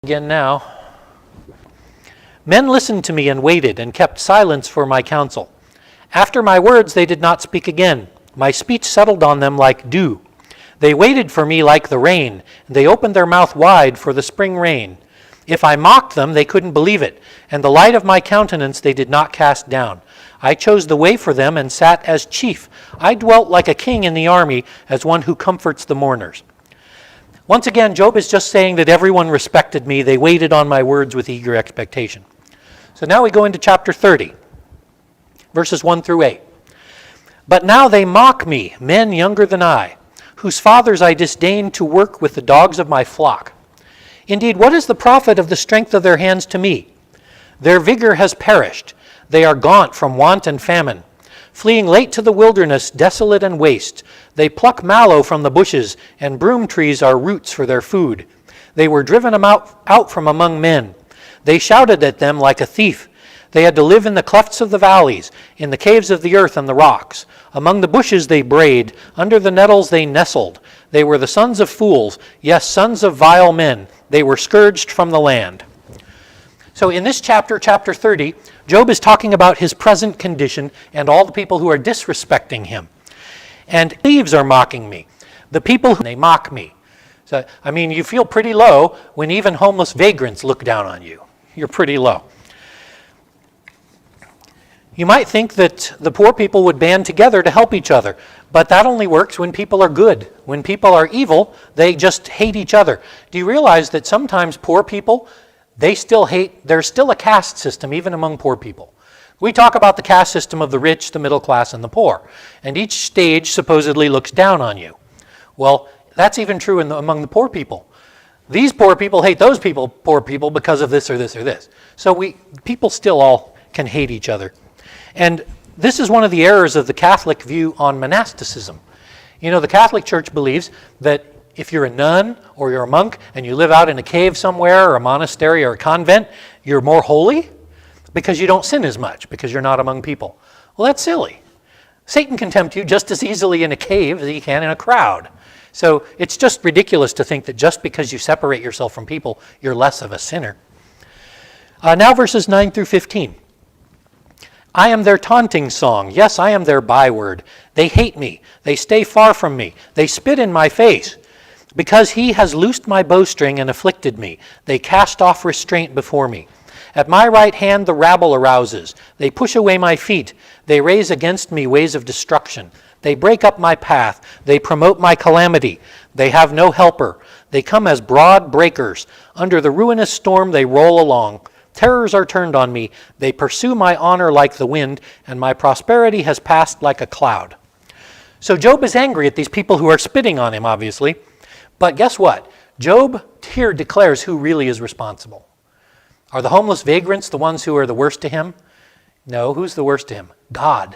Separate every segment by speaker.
Speaker 1: Again now. Men listened to me and waited and kept silence for my counsel. After my words they did not speak again. My speech settled on them like dew. They waited for me like the rain, and they opened their mouth wide for the spring rain. If I mocked them, they couldn't believe it, and the light of my countenance they did not cast down. I chose the way for them and sat as chief. I dwelt like a king in the army, as one who comforts the mourners. Once again, Job is just saying that everyone respected me. They waited on my words with eager expectation. So now we go into chapter 30, verses 1 through 8. But now they mock me, men younger than I, whose fathers I disdained to work with the dogs of my flock. Indeed, what is the profit of the strength of their hands to me? Their vigor has perished. They are gaunt from want and famine. Fleeing late to the wilderness, desolate and waste, they pluck mallow from the bushes, and broom trees are roots for their food. They were driven out from among men. They shouted at them like a thief. They had to live in the clefts of the valleys, in the caves of the earth and the rocks. Among the bushes they brayed, under the nettles they nestled. They were the sons of fools, yes, sons of vile men. They were scourged from the land. So in this chapter, chapter 30, Job is talking about his present condition and all the people who are disrespecting him. And thieves are mocking me. The people, they mock me. So, I mean, you feel pretty low when even homeless vagrants look down on you. You're pretty low. You might think that the poor people would band together to help each other, but that only works when people are good. When people are evil, they just hate each other. Do you realize that sometimes poor people, there's still a caste system even among poor people? We talk about the caste system of the rich, the middle class, and the poor, and each stage supposedly looks down on you. Well, that's even true among the poor people. These poor people hate those poor people because of this or this or this. So people still all can hate each other. And this is one of the errors of the Catholic view on monasticism. You know, the Catholic Church believes that if you're a nun or you're a monk and you live out in a cave somewhere or a monastery or a convent, you're more holy because you don't sin as much, because you're not among people. Well, that's silly. Satan can tempt you just as easily in a cave as he can in a crowd. So it's just ridiculous to think that just because you separate yourself from people, you're less of a sinner. Now verses 9 through 15. I am their taunting song. Yes, I am their byword. They hate me. They stay far from me. They spit in my face. Because he has loosed my bowstring and afflicted me, they cast off restraint before me. At my right hand the rabble arouses. They push away my feet. They raise against me ways of destruction. They break up my path. They promote my calamity. They have no helper. They come as broad breakers. Under the ruinous storm they roll along. Terrors are turned on me. They pursue my honor like the wind, and my prosperity has passed like a cloud. So Job is angry at these people who are spitting on him, obviously. But guess what? Job here declares who really is responsible. Are the homeless vagrants the ones who are the worst to him? No, who's the worst to him? God.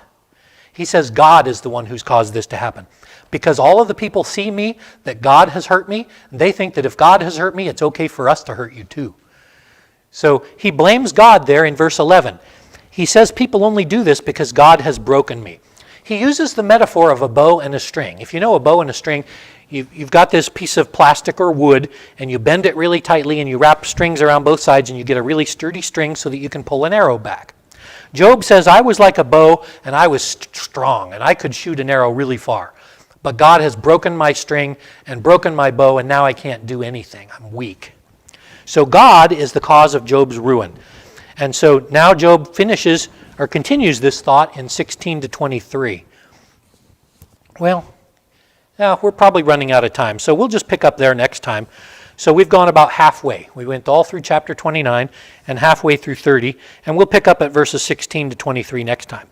Speaker 1: He says God is the one who's caused this to happen. Because all of the people see me, that God has hurt me, and they think that if God has hurt me, it's okay for us to hurt you too. So he blames God there in verse 11. He says people only do this because God has broken me. He uses the metaphor of a bow and a string. If you know a bow and a string, you've got this piece of plastic or wood, and you bend it really tightly, and you wrap strings around both sides, and you get a really sturdy string so that you can pull an arrow back. Job says, I was like a bow, and I was strong, and I could shoot an arrow really far. But God has broken my string and broken my bow, and now I can't do anything. I'm weak. So God is the cause of Job's ruin. And so now Job continues this thought in 16 to 23. Well, now we're probably running out of time, so we'll just pick up there next time. So we've gone about halfway. We went all through chapter 29 and halfway through 30, and we'll pick up at verses 16 to 23 next time.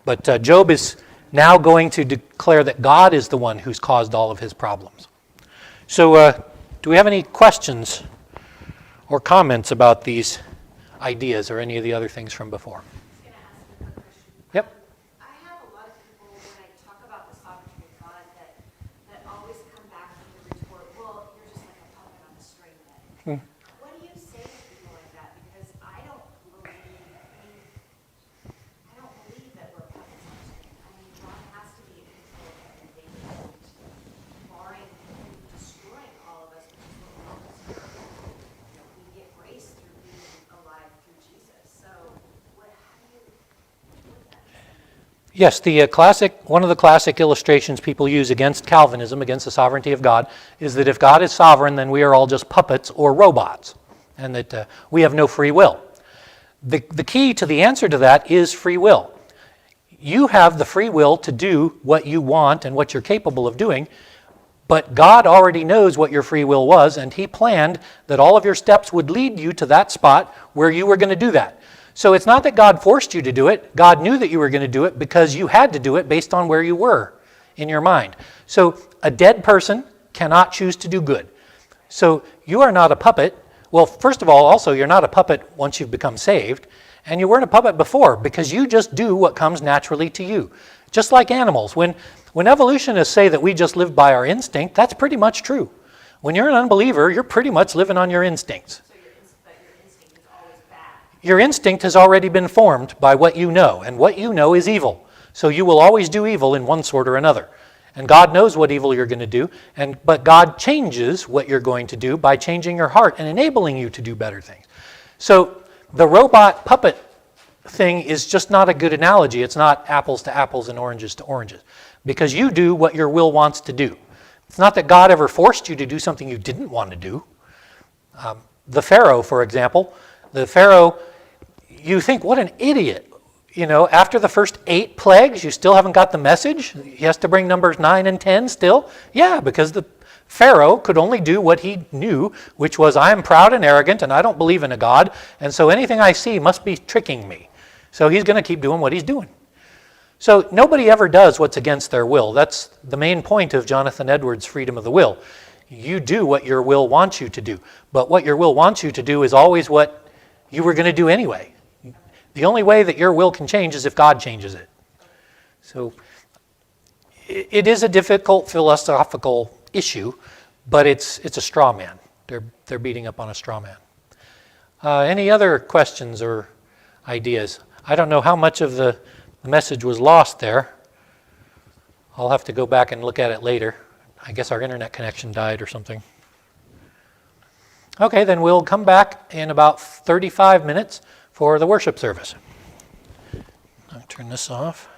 Speaker 1: But Job is now going to declare that God is the one who's caused all of his problems. So do we have any questions or comments about these ideas or any of the other things from before? Yep.
Speaker 2: I have a lot of people, when I talk about the sovereignty of God, that always come back with the retort, well, you're just like a puppet on a string then. What do you say to people like that? Because I don't believe that we're puppets on a string. I mean, God has to be in control of everything, and barring him destroying all of us, which is what we're always
Speaker 1: Yes, one of the classic illustrations people use against Calvinism, against the sovereignty of God, is that if God is sovereign, then we are all just puppets or robots, and that we have no free will. The key to the answer to that is free will. You have the free will to do what you want and what you're capable of doing, but God already knows what your free will was, and He planned that all of your steps would lead you to that spot where you were going to do that. So it's not that God forced you to do it. God knew that you were going to do it because you had to do it based on where you were in your mind. So a dead person cannot choose to do good. So you are not a puppet. Well, first of all, also, you're not a puppet once you've become saved. And you weren't a puppet before because you just do what comes naturally to you. Just like animals. When evolutionists say that we just live by our instinct, that's pretty much true. When you're an unbeliever, you're pretty much living on your instincts. Your instinct has already been formed by what you know, and what you know is evil. So you will always do evil in one sort or another. And God knows what evil you're going to do, but God changes what you're going to do by changing your heart and enabling you to do better things. So the robot puppet thing is just not a good analogy. It's not apples to apples and oranges to oranges, because you do what your will wants to do. It's not that God ever forced you to do something you didn't want to do. The Pharaoh, for example, you think, what an idiot. After the first 8 plagues, you still haven't got the message? He has to bring numbers 9 and 10 still? Yeah, because the Pharaoh could only do what he knew, which was, I am proud and arrogant, and I don't believe in a God, and so anything I see must be tricking me. So he's going to keep doing what he's doing. So nobody ever does what's against their will. That's the main point of Jonathan Edwards' freedom of the will. You do what your will wants you to do, but what your will wants you to do is always what you were going to do anyway. The only way that your will can change is if God changes it. So it is a difficult philosophical issue, but it's a straw man. They're beating up on a straw man. Any other questions or ideas? I don't know how much of the message was lost there. I'll have to go back and look at it later. I guess our internet connection died or something. Okay, then we'll come back in about 35 minutes for the worship service. I'll turn this off.